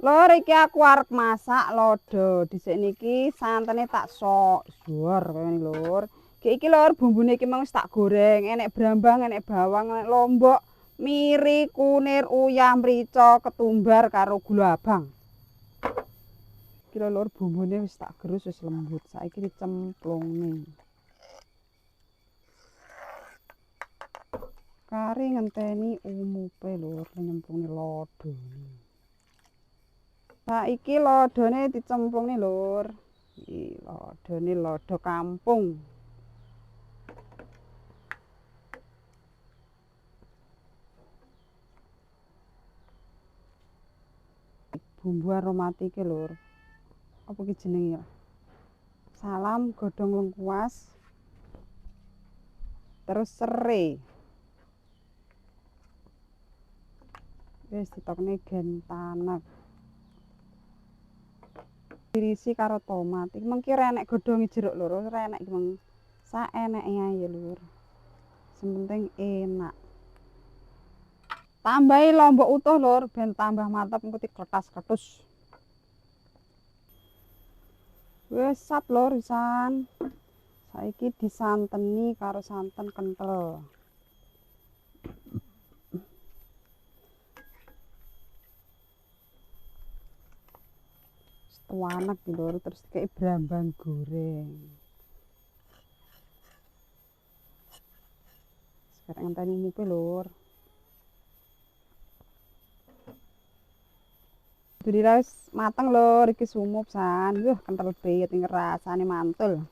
Lur, iki aku arep masak lodo. Dhisik niki santene tak sok suwor kaya ngene lur. Iki lur bumbune iki mau wis tak goreng, enek brambang, enek bawang, enek lombok, miri, kunir, uyah, mrica, ketumbar karo gula abang. Iki lur bumbune wis tak gerus wis lembut. Saiki dicemplungne. Kari ngenteni umupe lur nyemplungne lodone. Saiki lodone dicemplungne lur. Iki lodone lodo kampung. Bumbu aromatike lur. Apa iki jenenge ya? Salam godhong lengkuas. Terus serai. Wis ditokne gentanek. Dirisi karo tomat. Iki mengki ora enek godhonge jeruk lur, ora enek iki meng. Saeneke ae lur. Sementing enak. Tambahi lombok utuh lur ben tambah mantep engko dikletas-kletus. Wis sat lur pisan. Saiki disanteni karo santen kental. Tuanek lur terus dikei brambang goreng. Sekarang ngenteni umupe lur. Dadi wis mateng lur iki sumup san. Kental banget iki rasane mantul.